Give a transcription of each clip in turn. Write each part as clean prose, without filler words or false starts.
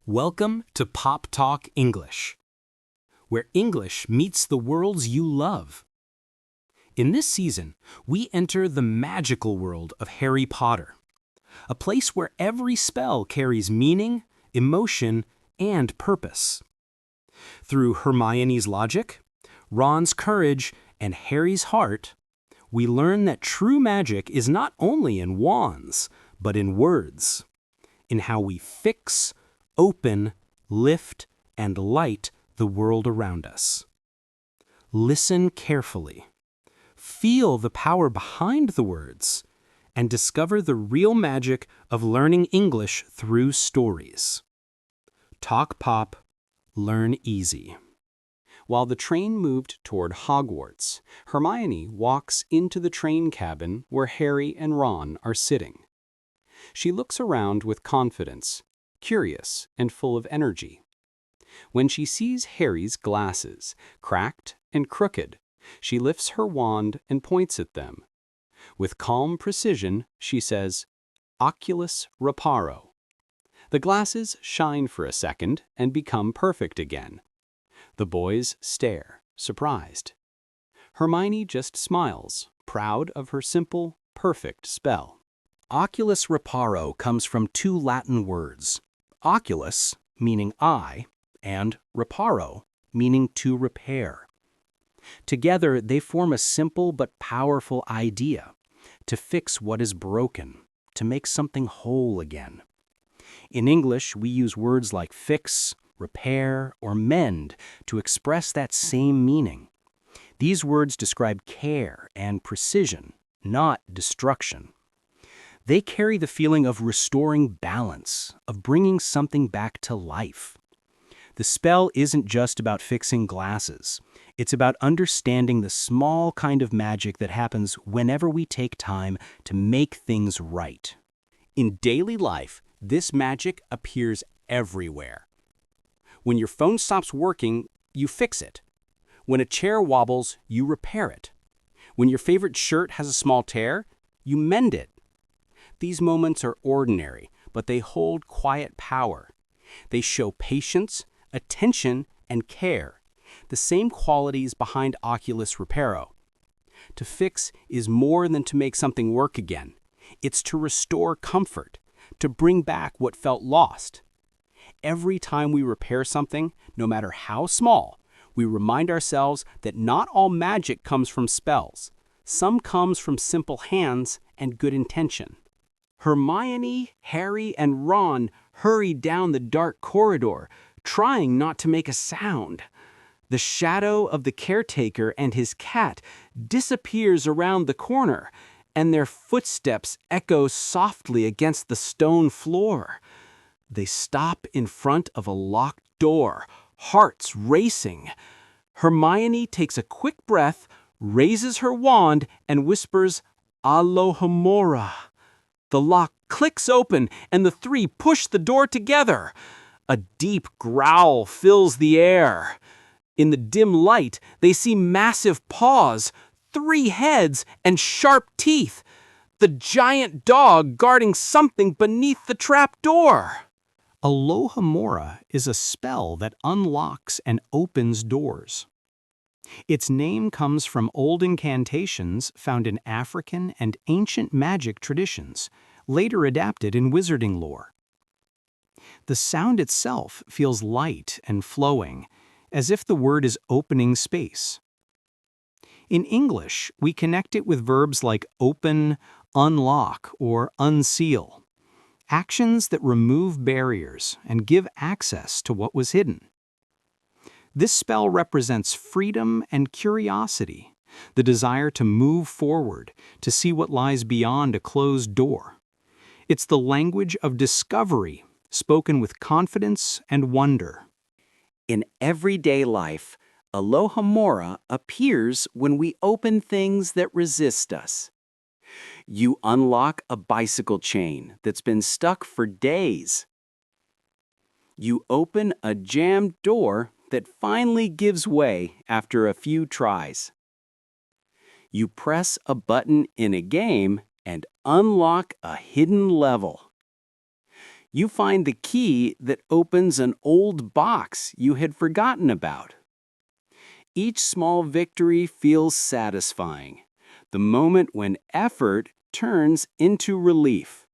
Welcome to PopTalk English, where English meets the worlds you love. In this season, we enter the magical world of Harry Potter, a place where every spell carries meaning, emotion, and purpose. Through Hermione's logic, Ron's courage, and Harry's heart, we learn that true magic is not only in wands, but in words, in how we fix, open, lift, and light the world around us. Listen carefully. Feel the power behind the words, and discover the real magic of learning English through stories. Talk Pop, Learn Easy. While the train moved toward Hogwarts, Hermione walks into the train cabin where Harry and Ron are sitting. She looks around with confidence, curious and full of energy. When she sees Harry's glasses, cracked and crooked, she lifts her wand and points at them. With calm precision, she says, "Oculus reparo." The glasses shine for a second and become perfect again. The boys stare, surprised. Hermione just smiles, proud of her simple, perfect spell. Oculus reparo comes from two Latin words, oculus, meaning eye, and reparo, meaning to repair. Together, they form a simple but powerful idea, to fix what is broken, to make something whole again. In English, we use words like fix, repair, or mend to express that same meaning. These words describe care and precision, not destruction. They carry the feeling of restoring balance, of bringing something back to life. The spell isn't just about fixing glasses. It's about understanding the small kind of magic that happens whenever we take time to make things right. In daily life, this magic appears everywhere. When your phone stops working, you fix it. When a chair wobbles, you repair it. When your favorite shirt has a small tear, you mend it. These moments are ordinary, but they hold quiet power. They show patience, attention, and care, the same qualities behind Oculus reparo. To fix is more than to make something work again. It's to restore comfort, to bring back what felt lost. Every time we repair something, no matter how small, we remind ourselves that not all magic comes from spells. Some comes from simple hands and good intention. Hermione, Harry, and Ron hurry down the dark corridor, trying not to make a sound. The shadow of the caretaker and his cat disappears around the corner, and their footsteps echo softly against the stone floor. They stop in front of a locked door, hearts racing. Hermione takes a quick breath, raises her wand, and whispers, "Alohomora." The lock clicks open, and the three push the door together. A deep growl fills the air. In the dim light, they see massive paws, 3 heads, and sharp teeth. The giant dog guarding something beneath the trap door. Alohomora is a spell that unlocks and opens doors. Its name comes from old incantations found in African and ancient magic traditions, later adapted in wizarding lore. The sound itself feels light and flowing, as if the word is opening space. In English, we connect it with verbs like open, unlock, or unseal, actions that remove barriers and give access to what was hidden. This spell represents freedom and curiosity, the desire to move forward, to see what lies beyond a closed door. It's the language of discovery, spoken with confidence and wonder. In everyday life, Alohomora appears when we open things that resist us. You unlock a bicycle chain that's been stuck for days. You open a jammed door that finally gives way after a few tries. You press a button in a game and unlock a hidden level. You find the key that opens an old box you had forgotten about. Each small victory feels satisfying, the moment when effort turns into relief.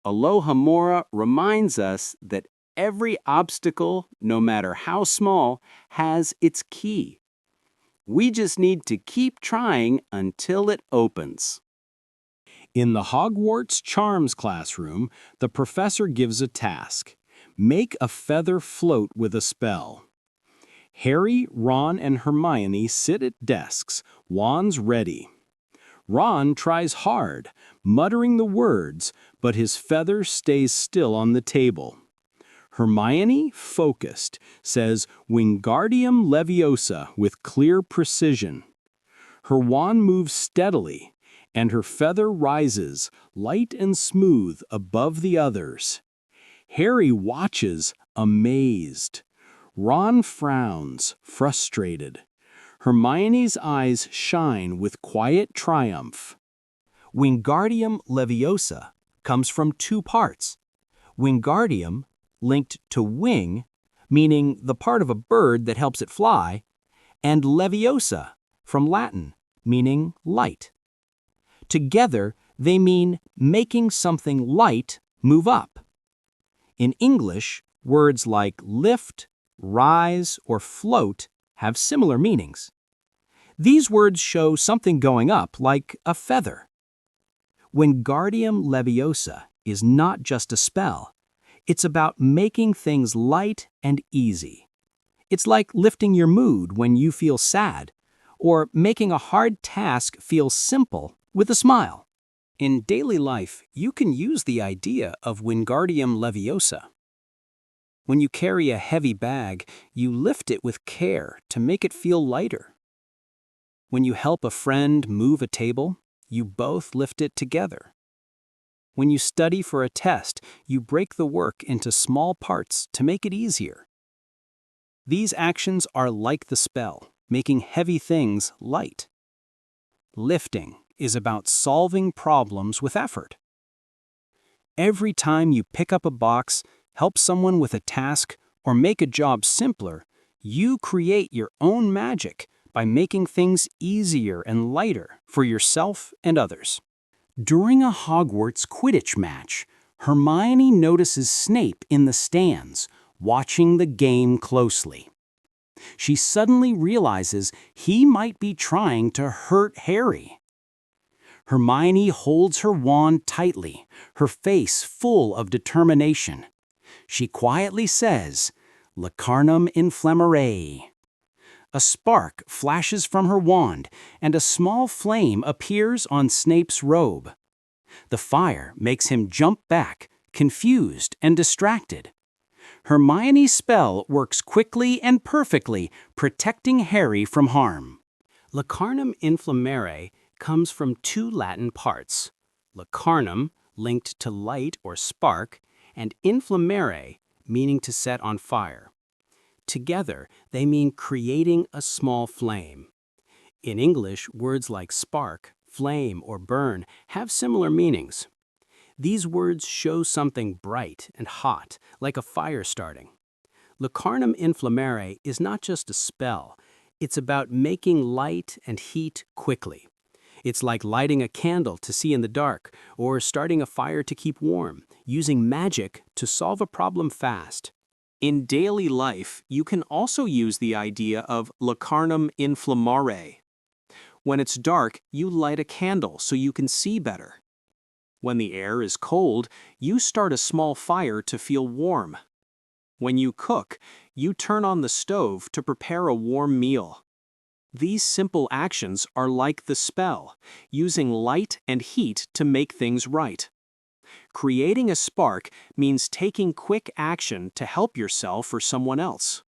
Alohomora reminds us that every obstacle, no matter how small, has its key. We just need to keep trying until it opens. In the Hogwarts Charms classroom, the professor gives a task. Make a feather float with a spell. Harry, Ron, and Hermione sit at desks, wands ready. Ron tries hard, muttering the words, but his feather stays still on the table. Hermione, focused, says Wingardium Leviosa with clear precision. Her wand moves steadily, and her feather rises, light and smooth, above the others. Harry watches, amazed. Ron frowns, frustrated. Hermione's eyes shine with quiet triumph. Wingardium Leviosa comes from two parts. Wingardium, linked to wing, meaning the part of a bird that helps it fly, and Leviosa, from Latin, meaning light. Together, they mean making something light move up. In English, words like lift, rise, or float have similar meanings. These words show something going up, like a feather. Wingardium Leviosa is not just a spell. It's about making things light and easy. It's like lifting your mood when you feel sad, or making a hard task feel simple with a smile. In daily life, you can use the idea of Wingardium Leviosa. When you carry a heavy bag, you lift it with care to make it feel lighter. When you help a friend move a table, you both lift it together. When you study for a test, you break the work into small parts to make it easier. These actions are like the spell, making heavy things light. Lifting is about solving problems with effort. Every time you pick up a box, help someone with a task, or make a job simpler, you create your own magic by making things easier and lighter for yourself and others. During a Hogwarts Quidditch match, Hermione notices Snape in the stands, watching the game closely. She suddenly realizes he might be trying to hurt Harry. Hermione holds her wand tightly, her face full of determination. She quietly says, "Lacarnum inflammare." A spark flashes from her wand, and a small flame appears on Snape's robe. The fire makes him jump back, confused and distracted. Hermione's spell works quickly and perfectly, protecting Harry from harm. Lacarnum inflammare comes from two Latin parts. Lacarnum, linked to light or spark, and inflammare, meaning to set on fire. Together, they mean creating a small flame. In English, words like spark, flame, or burn have similar meanings. These words show something bright and hot, like a fire starting. Lacarnum inflammare is not just a spell. It's about making light and heat quickly. It's like lighting a candle to see in the dark, or starting a fire to keep warm, using magic to solve a problem fast. In daily life, you can also use the idea of lacarnum inflammare. When it's dark, you light a candle so you can see better. When the air is cold, you start a small fire to feel warm. When you cook, you turn on the stove to prepare a warm meal. These simple actions are like the spell, using light and heat to make things right. Creating a spark means taking quick action to help yourself or someone else.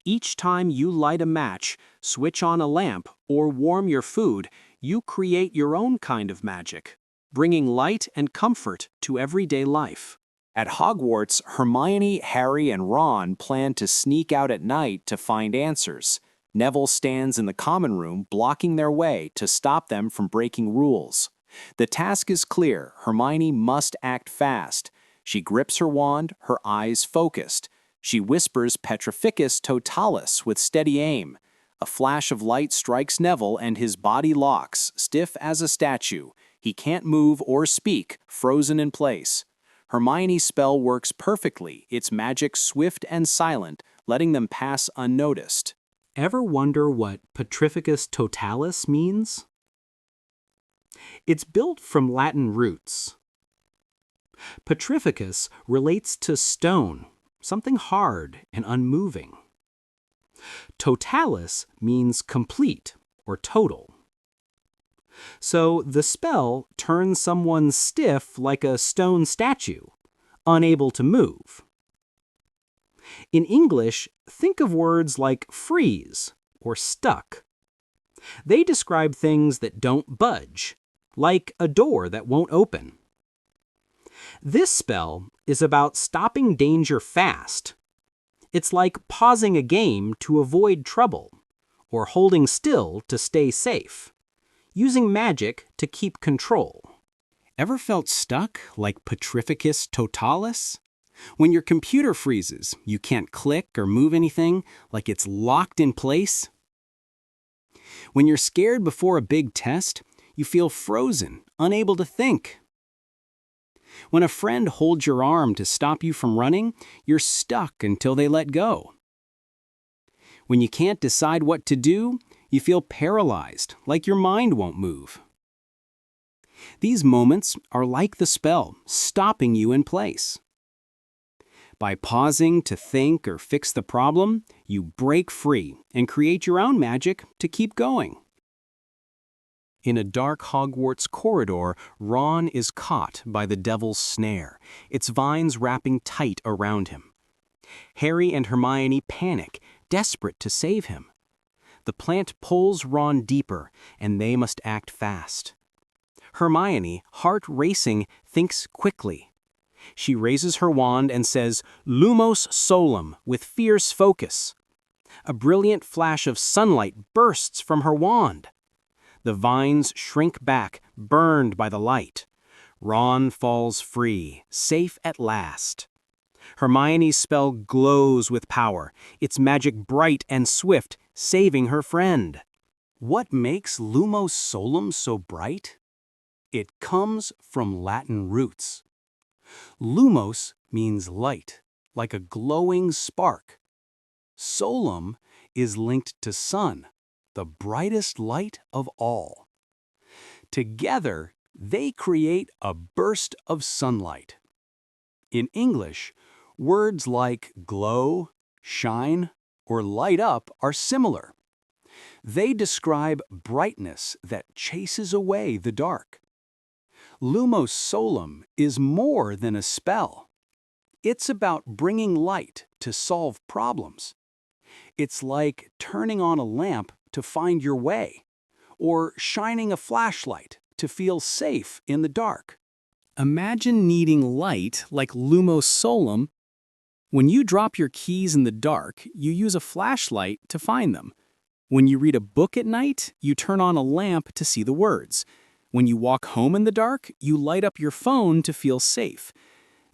Each time you light a match, switch on a lamp, or warm your food, you create your own kind of magic, bringing light and comfort to everyday life. At Hogwarts, Hermione, Harry, and Ron plan to sneak out at night to find answers. Neville stands in the common room, blocking their way to stop them from breaking rules. The task is clear. Hermione must act fast. She grips her wand, her eyes focused. She whispers Petrificus Totalis with steady aim. A flash of light strikes Neville and his body locks, stiff as a statue. He can't move or speak, frozen in place. Hermione's spell works perfectly, its magic swift and silent, letting them pass unnoticed. Ever wonder what Petrificus Totalis means? It's built from Latin roots. Petrificus relates to stone, something hard and unmoving. Totalis means complete or total. So the spell turns someone stiff like a stone statue, unable to move. In English, think of words like freeze or stuck. They describe things that don't budge, like a door that won't open. This spell is about stopping danger fast. It's like pausing a game to avoid trouble, or holding still to stay safe, using magic to keep control. Ever felt stuck like Petrificus Totalis? When your computer freezes, you can't click or move anything, like it's locked in place? When you're scared before a big test, you feel frozen, unable to think. When a friend holds your arm to stop you from running, you're stuck until they let go. When you can't decide what to do, you feel paralyzed, like your mind won't move. These moments are like the spell, stopping you in place. By pausing to think or fix the problem, you break free and create your own magic to keep going. In a dark Hogwarts corridor, Ron is caught by the devil's snare, its vines wrapping tight around him. Harry and Hermione panic, desperate to save him. The plant pulls Ron deeper, and they must act fast. Hermione, heart racing, thinks quickly. She raises her wand and says, "Lumos solum," with fierce focus. A brilliant flash of sunlight bursts from her wand. The vines shrink back, burned by the light. Ron falls free, safe at last. Hermione's spell glows with power, its magic bright and swift, saving her friend. What makes Lumos solum so bright? It comes from Latin roots. Lumos means light, like a glowing spark. Solum is linked to sun, the brightest light of all. Together, they create a burst of sunlight. In English, words like glow, shine, or light up are similar. They describe brightness that chases away the dark. Lumos solum is more than a spell. It's about bringing light to solve problems. It's like turning on a lamp to find your way, or shining a flashlight to feel safe in the dark. Imagine needing light like Lumos solum. When you drop your keys in the dark, you use a flashlight to find them. When you read a book at night, you turn on a lamp to see the words. When you walk home in the dark, you light up your phone to feel safe.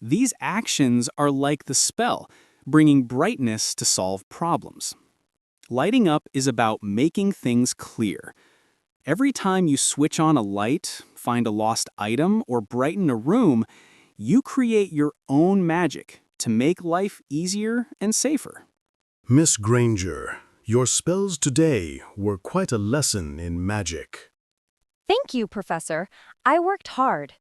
These actions are like the spell, bringing brightness to solve problems. Lighting up is about making things clear. Every time you switch on a light, find a lost item, or brighten a room, you create your own magic to make life easier and safer. Miss Granger, your spells today were quite a lesson in magic. Thank you, Professor. I worked hard.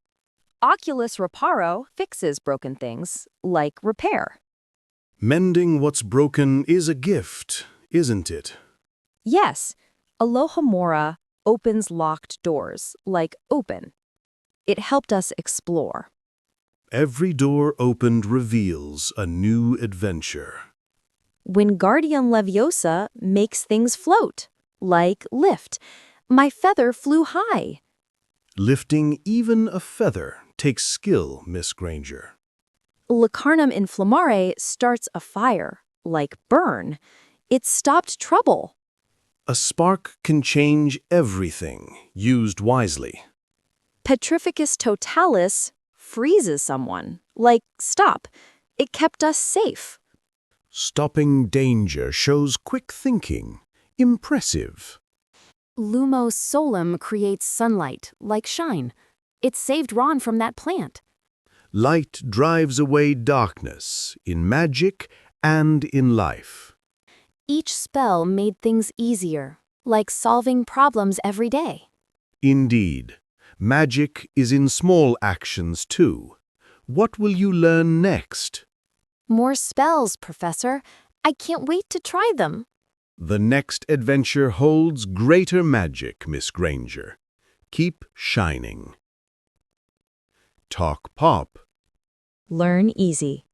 Oculus Reparo fixes broken things, like repair. Mending what's broken is a gift, isn't it? Yes, Alohomora opens locked doors, like open. It helped us explore. Every door opened reveals a new adventure. Wingardium Leviosa makes things float, like lift. My feather flew high. Lifting even a feather takes skill, Miss Granger. Lacarnum Inflammare starts a fire, like burn. It stopped trouble. A spark can change everything, used wisely. Petrificus Totalis freezes someone. Like, stop. It kept us safe. Stopping danger shows quick thinking. Impressive. Lumos solum creates sunlight, like shine. It saved Ron from that plant. Light drives away darkness, in magic and in life. Each spell made things easier, like solving problems every day. Indeed, magic is in small actions too. What will you learn next? More spells, Professor. I can't wait to try them. The next adventure holds greater magic, Miss Granger. Keep shining. Talk Pop. Learn easy.